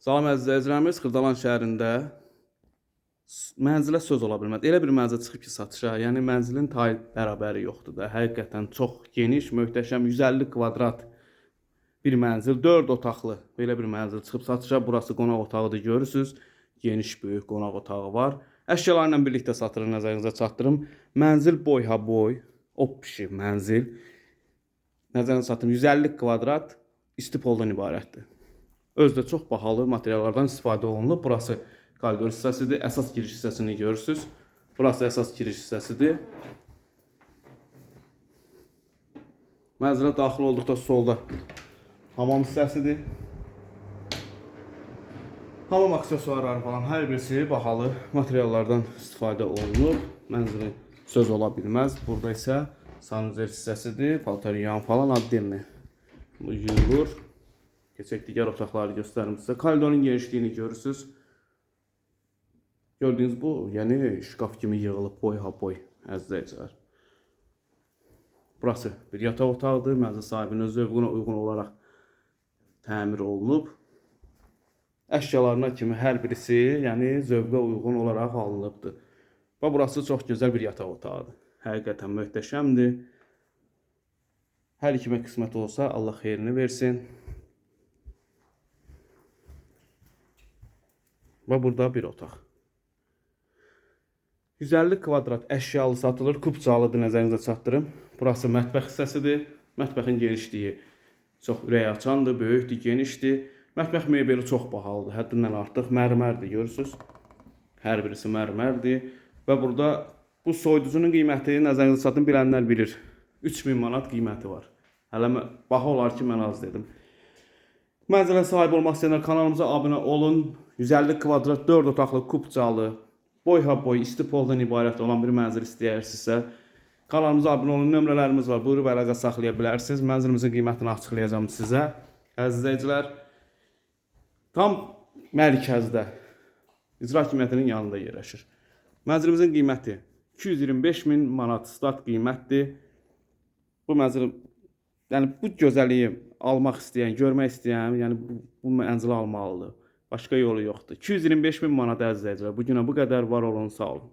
Salam əziz izləyicilərimiz, Xırdalan şəhərində mənzilə söz ola bilməz. Elə bir mənzil çıxıb ki, satışa, yəni mənzilin tay bərabəri yoxdur da. Həqiqətən çox geniş, möhtəşəm, 150 kvadrat bir mənzil, 4 otaqlı belə bir mənzil çıxıb satışa. Burası qonaq otağıdır, görürsünüz. Geniş, böyük qonaq otağı var. Əşyalarla birlikdə satılır, nəzərinizə çatdırım. Mənzil boy-ha-boy, op-pişi mənzil. Nəzərinizə çatdırım, 150 kvadrat istipoldan ibarətdir. Özdə çox bahalı materiallardan istifadə olunub. Burası koridor hissəsidir. Əsas giriş hissəsini görürsünüz. Burası əsas giriş hissəsidir. Mənzilə daxil olduqda solda hamam hissəsidir. Hamam aksesuarları falan hər birisi bahalı materiallardan istifadə olunub. Mənzilin söz ola bilməz. Burada isə sanuzel hissəsidir. Paltaryan falan addenli yuyulur. Keçək digər otaqları göstərim sizə. Koridorun genişliyini görürsünüz. Gördüyünüz bu, yəni şkaf kimi yığılıb boy-ha-boy əzizləyicilər. Burası bir yataq otağıdır. Mənzil sahibinin zövqünə uyğun olaraq təmir olunub. Əşyalarına kimi hər birisi, yəni zövqə uyğun olaraq alınıbdır. Və burası çox gözəl bir yataq otağıdır. Həqiqətən möhtəşəmdir. Hər kimə qismət olsa Allah xeyrini versin. Və burada bir otaq. 150 kvadrat əşyalı satılır, kubcalıdır, nəzərinizə çatdırım. Burası mətbəx hissəsidir. Mətbəxin genişliyi çox ürək açandır, böyükdür, genişdir. Mətbəx mebeli çox bahalıdır, həddindən artıq mərmərdir, görürsünüz. Hər birisi mərmərdir. Və burada bu soyuducunun qiyməti, nəzərinizə çatdırım, bilənlər bilir. 3000 manat qiyməti var. Hələ baha olar ki, mən az dedim. Mənzilə sahib olmaq istəyənlər kanalımıza abunə olun. 150 kvadrat 4 otaqlı kubcalı, boy-ha-boy istipoldan ibarət olan bir mənzil istəyirsinizsə, kanalımıza abunə olun. Nömrələrimiz var. Buyurub əlaqə saxlaya bilərsiniz. Mənzilimizin qiymətini açıqlayacağım sizə. Əziz izləyicilər, tam mərkəzdə, icra hakimiyyətinin yanında yerləşir. Mənzilimizin qiyməti 225 min manat start qiymətdir. Bu mənzil, yəni bu gözəlliyi almaq istəyən, görmək istəyən, yəni bu mənzili almalıdır. Başqa yolu yoxdur. 225 min manat əziz izləyicilər. Bu günə bu qədər, var olun, sağ olun.